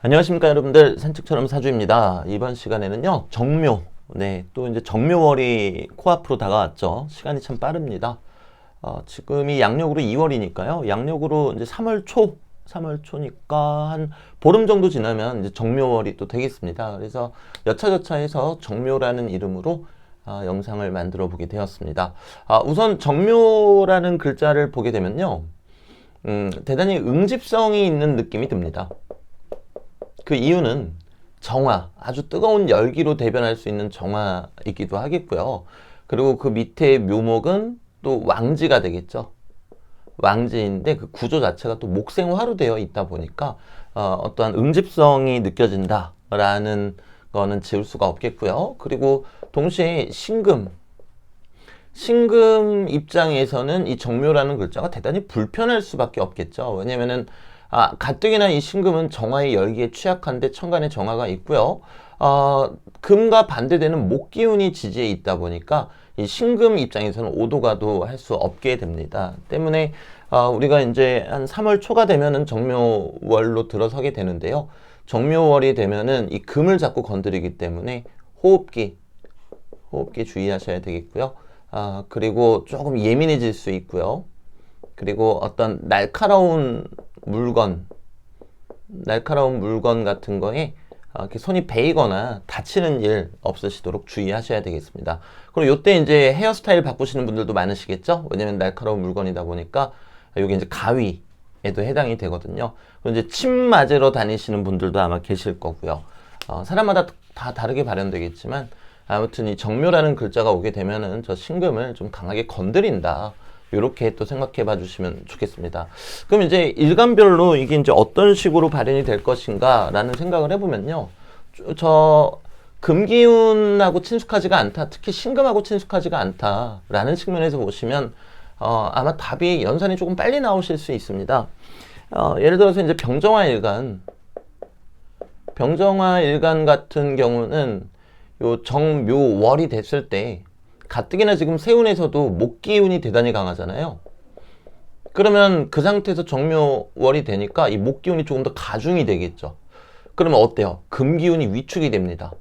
안녕하십니까 여러분들, 산책처럼 사주입니다. 이번 시간에는요 정묘, 또 이제 정묘월이 코앞으로 다가왔죠. 시간이 참 빠릅니다. 지금이 양력으로 2월이니까요. 양력으로 이제 3월 초니까 한 보름 정도 지나면 이제 정묘월이 또 되겠습니다. 그래서 여차저차해서 정묘라는 이름으로 영상을 만들어 보게 되었습니다. 우선 정묘라는 글자를 보게 되면요, 대단히 응집성이 있는 느낌이 듭니다. 그 이유는 정화, 아주 뜨거운 열기로 대변할 수 있는 정화이기도 하겠고요. 그리고 그 밑에 묘목은 또 왕지가 되겠죠. 왕지인데 그 구조 자체가 또 목생화로 되어 있다 보니까 어떠한 응집성이 느껴진다라는 거는 지울 수가 없겠고요. 그리고 동시에 신금 입장에서는 이 정묘라는 글자가 대단히 불편할 수밖에 없겠죠. 왜냐면은 가뜩이나 이 신금은 정화의 열기에 취약한데 천간에 정화가 있고요. 금과 반대되는 목기운이 지지에 있다 보니까 이 신금 입장에서는 오도가도 할 수 없게 됩니다. 때문에 우리가 이제 한 3월 초가 되면은 정묘월로 들어서게 되는데요. 정묘월이 되면은 이 금을 자꾸 건드리기 때문에 호흡기 주의하셔야 되겠고요. 그리고 조금 예민해질 수 있고요. 그리고 어떤 날카로운 물건 같은 거에 이렇게 손이 베이거나 다치는 일 없으시도록 주의하셔야 되겠습니다. 그리고 이때 이제 헤어스타일 바꾸시는 분들도 많으시겠죠? 왜냐면 날카로운 물건이다 보니까 이게 이제 가위에도 해당이 되거든요. 그리고 이제 침 맞으러 다니시는 분들도 아마 계실 거고요. 사람마다 다 다르게 발현되겠지만 아무튼 이 정묘라는 글자가 오게 되면은 저 신금을 좀 강하게 건드린다, 이렇게 또 생각해 봐 주시면 좋겠습니다. 그럼 이제 일간별로 이게 이제 어떤 식으로 발현이 될 것인가 라는 생각을 해보면요, 저 금기운하고 친숙하지가 않다, 특히 신금하고 친숙하지가 않다 라는 측면에서 보시면 아마 답이 연산이 조금 빨리 나오실 수 있습니다. 예를 들어서 이제 병정화 일간 같은 경우는 요 정묘월이 됐을 때 가뜩이나 지금 세운에서도 목기운이 대단히 강하잖아요. 그러면 그 상태에서 정묘월이 되니까 이 목기운이 조금 더 가중이 되겠죠. 그러면 어때요? 금기운이 위축이 됩니다.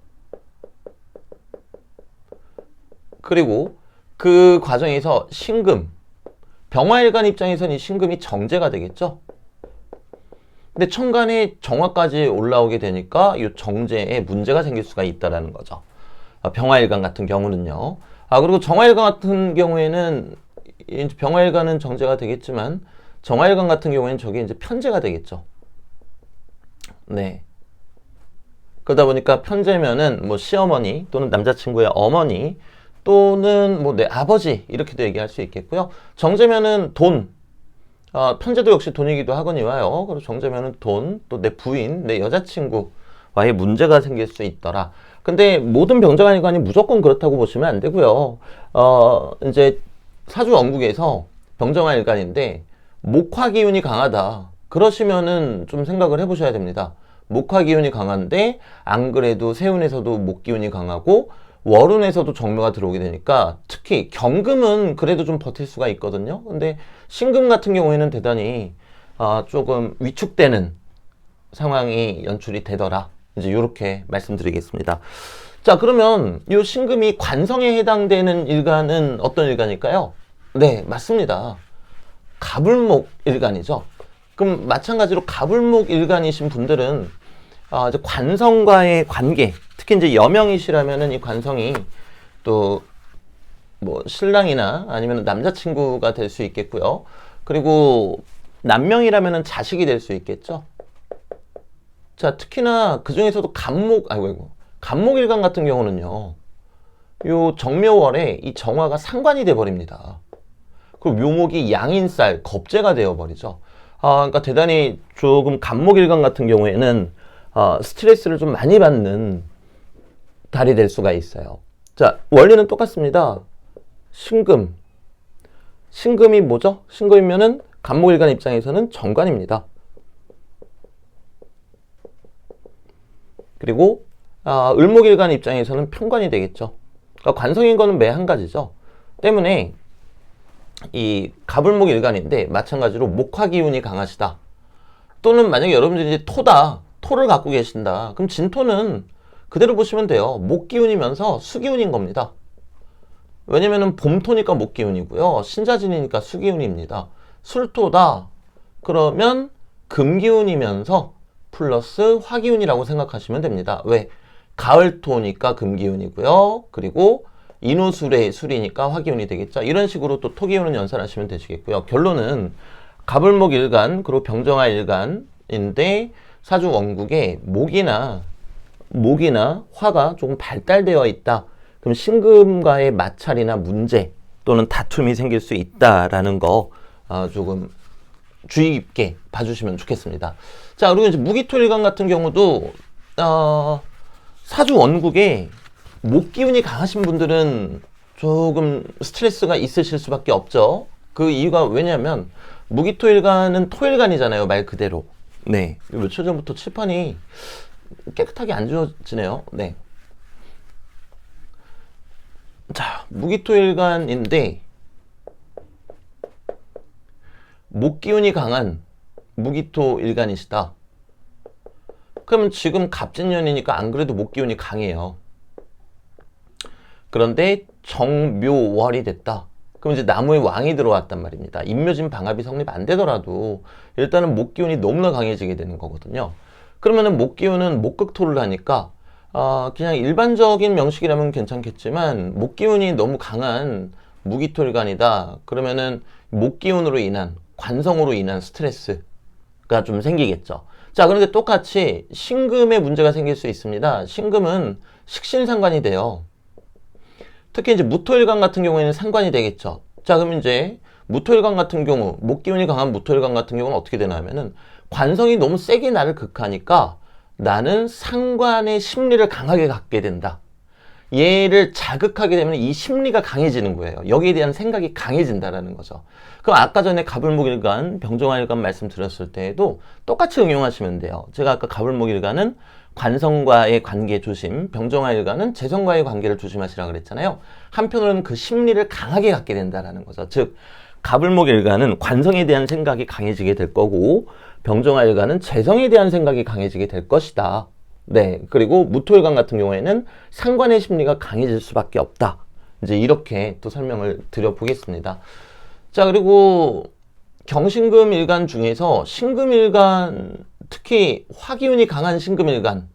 그리고 그 과정에서 신금, 병화일간 입장에서는 이 신금이 정제가 되겠죠. 근데 천간에 정화까지 올라오게 되니까 이 정제에 문제가 생길 수가 있다는 거죠. 병화일간 같은 경우는요. 그리고 정화일간 같은 경우에는 병화일간은 정제가 되겠지만 정화일간 같은 경우에는 저게 이제 편제가 되겠죠. 네. 그러다 보니까 편제면은 뭐 시어머니 또는 남자친구의 어머니 또는 뭐 내 아버지, 이렇게도 얘기할 수 있겠고요. 정제면은 돈, 편제도 역시 돈이기도 하거니와요. 그리고 정제면은 돈, 또 내 부인, 내 여자친구와의 문제가 생길 수 있더라. 근데 모든 병정화일간이 무조건 그렇다고 보시면 안 되고요. 이제 사주 원국에서 병정화일간인데 목화기운이 강하다, 그러시면은 좀 생각을 해보셔야 됩니다. 목화기운이 강한데 안 그래도 세운에서도 목기운이 강하고 월운에서도 정묘가 들어오게 되니까 특히 경금은 그래도 좀 버틸 수가 있거든요. 근데 신금 같은 경우에는 대단히 조금 위축되는 상황이 연출이 되더라, 이제 이렇게 말씀드리겠습니다. 자, 그러면 이 신금이 관성에 해당되는 일간은 어떤 일간일까요? 네, 맞습니다. 가불목 일간이죠. 그럼 마찬가지로 가불목 일간이신 분들은 이제 관성과의 관계, 특히 이제 여명이시라면은 이 관성이 또 뭐 신랑이나 아니면 남자친구가 될 수 있겠고요. 그리고 남명이라면은 자식이 될 수 있겠죠. 자, 특히나 그 중에서도 간목일간 같은 경우는요, 요 정묘월에 이 정화가 상관이 돼 버립니다. 그리고 묘목이 양인살, 겁재가 되어 버리죠. 그러니까 대단히 조금 간목일간 같은 경우에는 스트레스를 좀 많이 받는 달이 될 수가 있어요. 자, 원리는 똑같습니다. 신금이 뭐죠? 신금이면은 간목일간 입장에서는 정관입니다. 그리고 을목일간 입장에서는 편관이 되겠죠. 그러니까 관성인 거는 매 한 가지죠. 때문에 이 가불목일간인데 마찬가지로 목화기운이 강하시다, 또는 만약에 여러분들이 이제 토다, 토를 갖고 계신다. 그럼 진토는 그대로 보시면 돼요. 목기운이면서 수기운인 겁니다. 왜냐면은 봄토니까 목기운이고요. 신자진이니까 수기운입니다. 술토다. 그러면 금기운이면서 플러스 화기운이라고 생각하시면 됩니다. 왜? 가을토니까 금기운이고요. 그리고 인호술의 술이니까 화기운이 되겠죠. 이런 식으로 또 토기운은 연산하시면 되시겠고요. 결론은 가불목일간 그리고 병정화일간인데 사주 원국에 목이나 화가 조금 발달되어 있다. 그럼 신금과의 마찰이나 문제 또는 다툼이 생길 수 있다라는 거 조금 주의 깊게 봐주시면 좋겠습니다. 자, 그리고 이제 무기토일간 같은 경우도 사주 원국에 목기운이 강하신 분들은 조금 스트레스가 있으실 수밖에 없죠. 그 이유가 왜냐면 무기토일간은 토일간이잖아요, 말 그대로. 네, 며칠 전부터 칠판이 깨끗하게 안 지워지네요. 네. 자, 무기토일간인데 목기운이 강한 무기토일간이시다. 그러면 지금 갑진년이니까 안 그래도 목기운이 강해요. 그런데 정묘월이 됐다. 그럼 이제 나무에 왕이 들어왔단 말입니다. 인묘진 방합이 성립 안 되더라도 일단은 목기운이 너무나 강해지게 되는 거거든요. 그러면은 목기운은 목극토를 하니까 그냥 일반적인 명식이라면 괜찮겠지만 목기운이 너무 강한 무기토일간이다. 그러면은 목기운으로 인한 관성으로 인한 스트레스가 좀 생기겠죠. 자, 그런데 똑같이 신금에 문제가 생길 수 있습니다. 신금은 식신상관이 돼요. 특히 이제 무토일간 같은 경우에는 상관이 되겠죠. 자, 그럼 이제 무토일간 같은 경우, 목기운이 강한 무토일간 같은 경우는 어떻게 되냐면은 관성이 너무 세게 나를 극하니까 나는 상관의 심리를 강하게 갖게 된다. 얘를 자극하게 되면 이 심리가 강해지는 거예요. 여기에 대한 생각이 강해진다라는 거죠. 그럼 아까 전에 가불목일간, 병정화일간 말씀드렸을 때에도 똑같이 응용하시면 돼요. 제가 아까 가불목일간은 관성과의 관계 조심, 병정화일간은 재성과의 관계를 조심하시라고 그랬잖아요. 한편으로는 그 심리를 강하게 갖게 된다라는 거죠. 즉 가불목일간은 관성에 대한 생각이 강해지게 될 거고 병정화일간은 재성에 대한 생각이 강해지게 될 것이다. 네, 그리고 무토일간 같은 경우에는 상관의 심리가 강해질 수밖에 없다. 이제 이렇게 또 설명을 드려보겠습니다. 자, 그리고 경신금일간 중에서 신금일간, 특히 화기운이 강한 신금일간은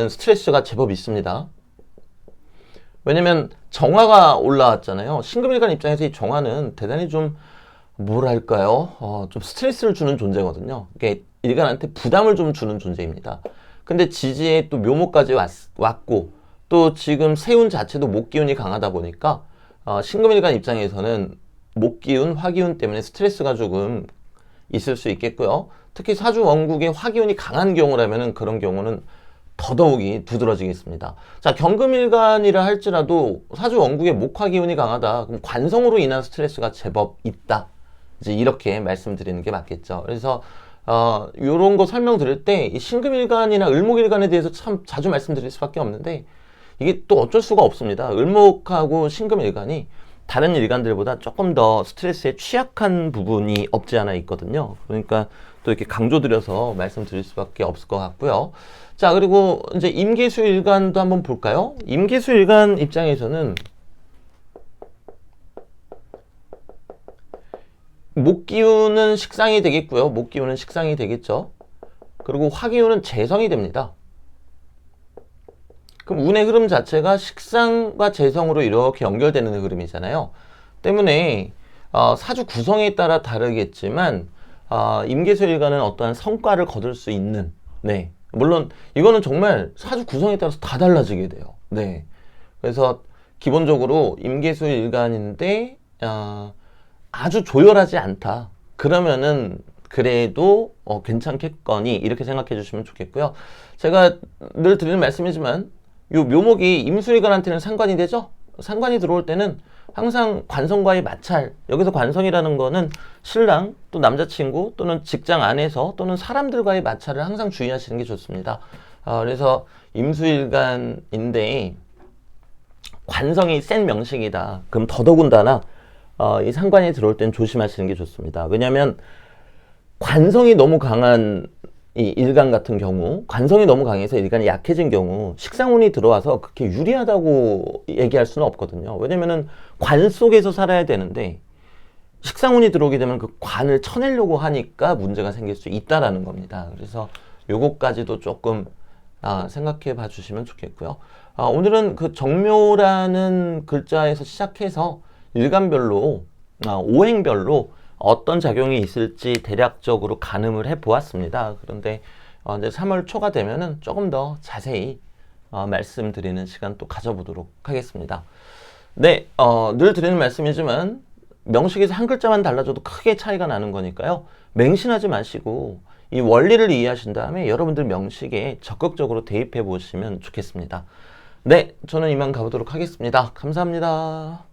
스트레스가 제법 있습니다. 왜냐면 정화가 올라왔잖아요. 신금일간 입장에서 이 정화는 대단히 좀 뭐랄까요? 좀 스트레스를 주는 존재거든요. 이게 일간한테 부담을 좀 주는 존재입니다. 근데 지지에 또 묘목까지 왔고 또 지금 세운 자체도 목기운이 강하다 보니까 신금일간 입장에서는 목기운, 화기운 때문에 스트레스가 조금 있을 수 있겠고요. 특히 사주 원국에 화기운이 강한 경우라면 그런 경우는 더더욱이 두드러지겠습니다. 자, 경금일간이라 할지라도 사주 원국에 목화기운이 강하다. 그럼 관성으로 인한 스트레스가 제법 있다. 이제 이렇게 말씀드리는 게 맞겠죠. 그래서 요런 거 설명드릴 때 이 신금일간이나 을목일간에 대해서 참 자주 말씀드릴 수밖에 없는데 이게 또 어쩔 수가 없습니다. 을목하고 신금일간이 다른 일간들보다 조금 더 스트레스에 취약한 부분이 없지 않아 있거든요. 그러니까 또 이렇게 강조드려서 말씀드릴 수밖에 없을 것 같고요. 자, 그리고 이제 임계수일간도 한번 볼까요? 임계수일간 입장에서는 목기운은 식상이 되겠고요. 목기운은 식상이 되겠죠. 그리고 화기운은 재성이 됩니다. 그럼 운의 흐름 자체가 식상과 재성으로 이렇게 연결되는 흐름이잖아요. 때문에 사주 구성에 따라 다르겠지만 임계수일간은 어떠한 성과를 거둘 수 있는, 네, 물론 이거는 정말 사주 구성에 따라서 다 달라지게 돼요. 네, 그래서 기본적으로 임계수일간인데 아주 조열하지 않다. 그러면은 그래도 괜찮겠거니 이렇게 생각해 주시면 좋겠고요. 제가 늘 드리는 말씀이지만 요 묘목이 임수일간한테는 상관이 되죠. 상관이 들어올 때는 항상 관성과의 마찰, 여기서 관성이라는 거는 신랑 또 남자친구 또는 직장 안에서 또는 사람들과의 마찰을 항상 주의하시는 게 좋습니다. 그래서 임수일간인데 관성이 센 명식이다. 그럼 더더군다나 이 상관이 들어올 땐 조심하시는 게 좋습니다. 왜냐하면 관성이 너무 강한 이 일간 같은 경우, 관성이 너무 강해서 일간이 약해진 경우 식상운이 들어와서 그렇게 유리하다고 얘기할 수는 없거든요. 왜냐면은 관 속에서 살아야 되는데 식상운이 들어오게 되면 그 관을 쳐내려고 하니까 문제가 생길 수 있다라는 겁니다. 그래서 요거까지도 조금 생각해 봐 주시면 좋겠고요. 오늘은 그 정묘라는 글자에서 시작해서 일간별로, 오행별로 어떤 작용이 있을지 대략적으로 가늠을 해 보았습니다. 그런데 이제 3월 초가 되면은 조금 더 자세히 말씀드리는 시간 또 가져보도록 하겠습니다. 네, 늘 드리는 말씀이지만 명식에서 한 글자만 달라져도 크게 차이가 나는 거니까요. 맹신하지 마시고 이 원리를 이해하신 다음에 여러분들 명식에 적극적으로 대입해 보시면 좋겠습니다. 네, 저는 이만 가보도록 하겠습니다. 감사합니다.